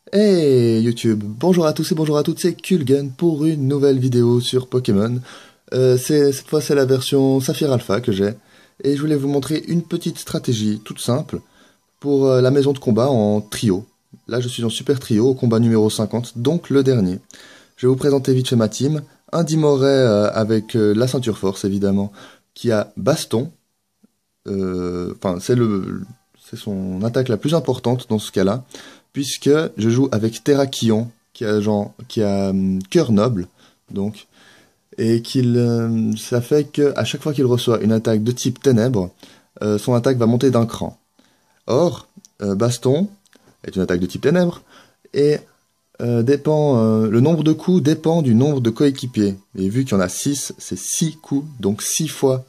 Hey YouTube, bonjour à tous et bonjour à toutes, c'est Kulgan pour une nouvelle vidéo sur Pokémon. Cette fois c'est la version Saphir Alpha que j'ai, et je voulais vous montrer une petite stratégie toute simple pour la maison de combat en trio. Là je suis en super trio au combat numéro 50, donc le dernier. Je vais vous présenter vite fait ma team. Un Dimoray avec la ceinture force évidemment, qui a Baston. Enfin c'est son attaque la plus importante dans ce cas-là, puisque je joue avec Terraquillon, qui a cœur noble, donc, et ça fait que à chaque fois qu'il reçoit une attaque de type ténèbres, son attaque va monter d'un cran. Or, Baston est une attaque de type ténèbres, et le nombre de coups dépend du nombre de coéquipiers. Et vu qu'il y en a 6, c'est 6 coups, donc 6 fois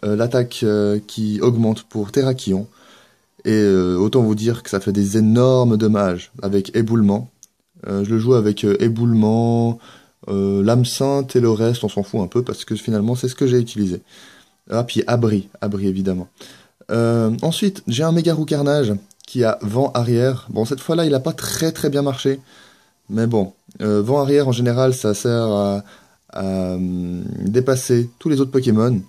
l'attaque qui augmente pour Terraquillon. Et autant vous dire que ça fait des énormes dommages avec éboulement. Je le joue avec éboulement, l'âme sainte et le reste, on s'en fout un peu parce que finalement c'est ce que j'ai utilisé. Ah, puis abri évidemment. Ensuite, j'ai un méga roux carnage qui a vent arrière. Bon, cette fois-là, il a pas très bien marché. Mais bon, vent arrière en général, ça sert à dépasser tous les autres Pokémon.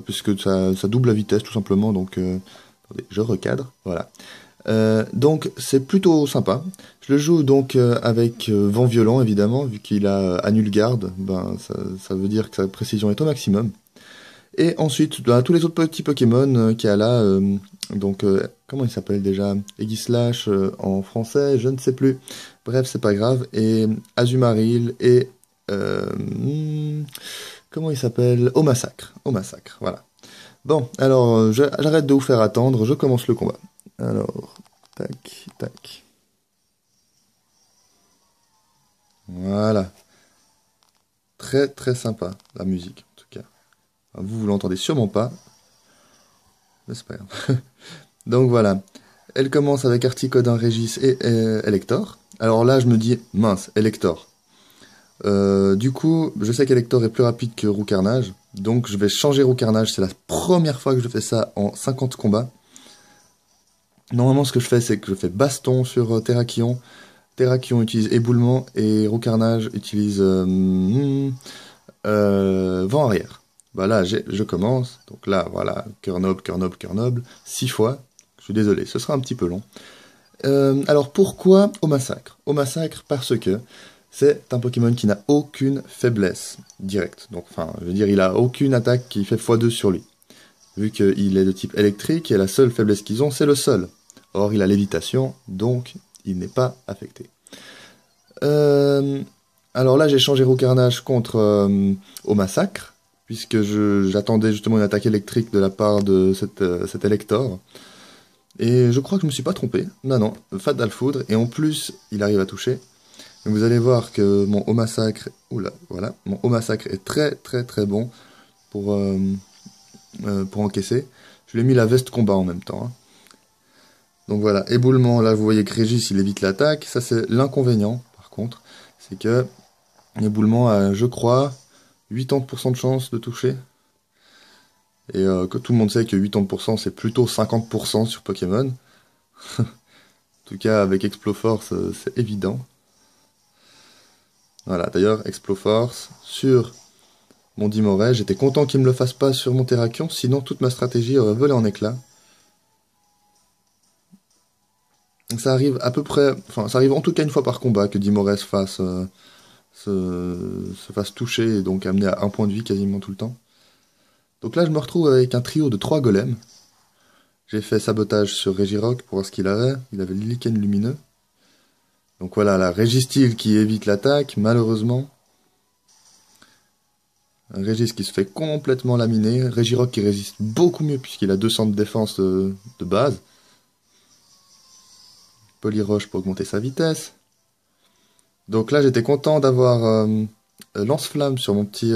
Puisque ça double la vitesse tout simplement. Donc, attendez, je recadre. Voilà. Donc c'est plutôt sympa. Je le joue donc avec vent violent évidemment, vu qu'il a annule garde, ben ça veut dire que sa précision est au maximum. Et ensuite, ben, tous les autres petits Pokémon qu'il y a là, donc comment il s'appelle déjà? Aegislash en français, je ne sais plus. Bref, c'est pas grave. Et Azumarill et comment il s'appelle? Au massacre. Au massacre, voilà. Bon, alors j'arrête de vous faire attendre, je commence le combat. Alors, tac, tac. Voilà. Très sympa, la musique, en tout cas. Enfin, vous l'entendez sûrement pas, mais c'est pas grave. Donc voilà. Elle commence avec Articodin, Régis et Elector. Alors là, je me dis, mince, Elector. Du coup, je sais qu'Elector est plus rapide que Roucarnage, donc je vais changer Roucarnage. C'est la première fois que je fais ça en 50 combats. Normalement, ce que je fais, c'est que je fais Baston sur Terraquillon. Terraquillon utilise éboulement et Roucarnage utilise vent arrière. Voilà, je commence. Donc là, voilà, cœur noble, cœur noble, cœur noble, 6 fois. Je suis désolé, ce sera un petit peu long. Alors pourquoi au massacre? Au massacre parce que c'est un Pokémon qui n'a aucune faiblesse directe. Donc, enfin, je veux dire, il a aucune attaque qui fait x2 sur lui. Vu qu'il est de type électrique et la seule faiblesse qu'ils ont, c'est le sol. Or, il a lévitation, donc il n'est pas affecté. Euh, alors là, j'ai changé Roucarnage contre au massacre, puisque j'attendais justement une attaque électrique de la part de cet Elector. Et je crois que je me suis pas trompé. Non, Fatal Foudre, et en plus, il arrive à toucher. Donc vous allez voir que mon au massacre, oula, voilà, mon au massacre est très bon pour, pour encaisser. Je lui ai mis la veste combat en même temps, hein. Donc voilà, éboulement, là vous voyez que Régis il évite l'attaque. Ça c'est l'inconvénient par contre, c'est que l'éboulement a, je crois, 80% de chance de toucher. Et que tout le monde sait que 80% c'est plutôt 50% sur Pokémon. En tout cas avec Exploforce c'est évident. Voilà, d'ailleurs Exploforce sur mon Dimoray, j'étais content qu'il me le fasse pas sur mon Terrakion, sinon toute ma stratégie aurait volé en éclats. Donc ça arrive à peu près, enfin ça arrive en tout cas une fois par combat que Dimoray se fasse toucher et donc amener à un point de vie quasiment tout le temps. Donc là je me retrouve avec un trio de 3 golems. J'ai fait sabotage sur Regirock pour voir ce qu'il avait. Il avait le lichen lumineux. Donc voilà, la Registeel qui évite l'attaque, malheureusement. Un Régis qui se fait complètement laminer. Regirock qui résiste beaucoup mieux puisqu'il a 200 de défense de base. Poliroche pour augmenter sa vitesse. Donc là, j'étais content d'avoir lance-flamme sur mon petit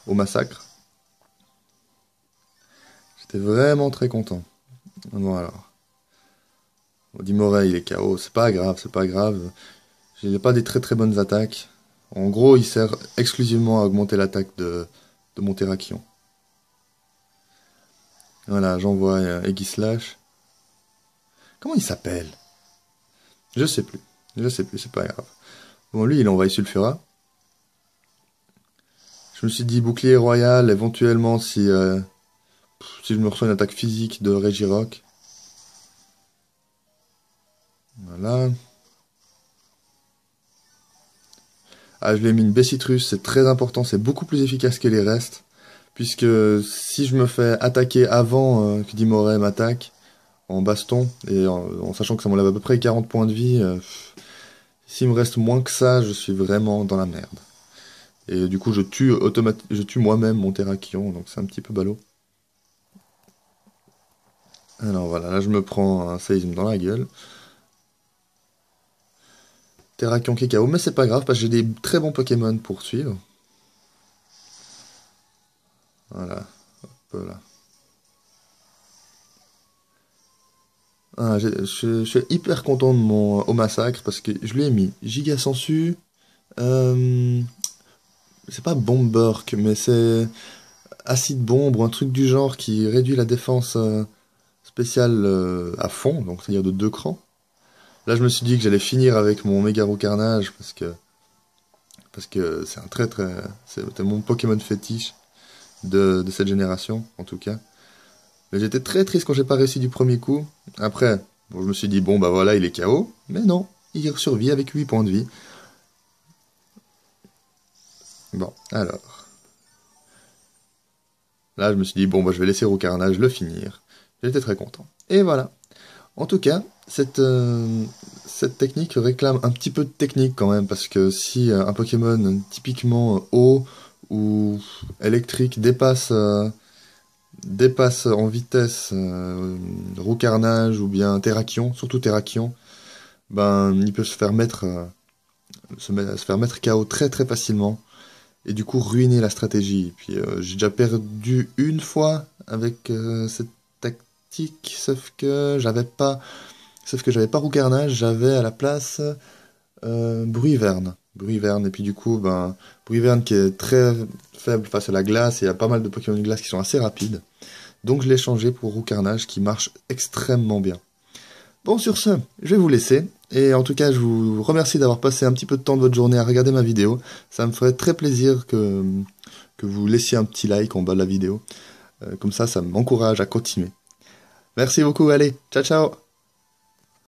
au massacre. J'étais vraiment très content. Bon alors. On dit Moray, il est KO. C'est pas grave, c'est pas grave. Il n'a pas des très bonnes attaques. En gros, il sert exclusivement à augmenter l'attaque de mon Terrakion. Voilà, j'envoie Aegislash. Comment il s'appelle? Je sais plus. Je sais plus, c'est pas grave. Bon, lui, il envahit Sulfura. Je me suis dit bouclier royal, éventuellement si je me reçois une attaque physique de Regirock. Voilà. Ah, je lui ai mis une Bessitrus, c'est très important, c'est beaucoup plus efficace que les restes. Puisque si je me fais attaquer avant que Dimoré m'attaque, en baston, et en sachant que ça m'enlève à peu près 40 points de vie, s'il me reste moins que ça, je suis vraiment dans la merde. Et du coup, je tue moi-même mon Terrakion, donc c'est un petit peu ballot. Alors voilà, là je me prends un séisme dans la gueule. Terrakion qui est KO, mais c'est pas grave parce que j'ai des très bons Pokémon pour suivre. Voilà, hop là. Ah, je suis hyper content de mon au massacre parce que je lui ai mis Giga Sensu. euh, c'est pas Bomberk, mais c'est Acide Bombe ou un truc du genre qui réduit la défense spéciale à fond, donc c'est-à-dire de 2 crans. Là, je me suis dit que j'allais finir avec mon Megaro Carnage parce que c'est un c'était mon Pokémon fétiche de cette génération, en tout cas. Mais j'étais très triste quand j'ai pas réussi du premier coup. Après, bon, je me suis dit, bon, bah voilà, il est KO. Mais non, il survit avec 8 points de vie. Bon, alors. Là, je me suis dit, bon, bah je vais laisser Roucarnage le finir. J'étais très content. Et voilà. En tout cas, cette technique réclame un petit peu de technique quand même, parce que si un Pokémon typiquement eau ou électrique dépasse en vitesse Roucarnage ou bien Terrakion, surtout Terrakion, ben il peut se faire mettre se faire mettre KO très très facilement et du coup ruiner la stratégie. Et puis j'ai déjà perdu une fois avec cette tactique, sauf que j'avais pas Roucarnage, j'avais à la place Bruiverne. Bruiverne, et puis du coup, ben, Bruiverne qui est très faible face à la glace, et il y a pas mal de Pokémon de glace qui sont assez rapides. Donc je l'ai changé pour Roucarnage qui marche extrêmement bien. Bon, sur ce, je vais vous laisser. Et en tout cas, je vous remercie d'avoir passé un petit peu de temps de votre journée à regarder ma vidéo. Ça me ferait très plaisir que vous laissiez un petit like en bas de la vidéo. Comme ça m'encourage à continuer. Merci beaucoup, allez, ciao ciao!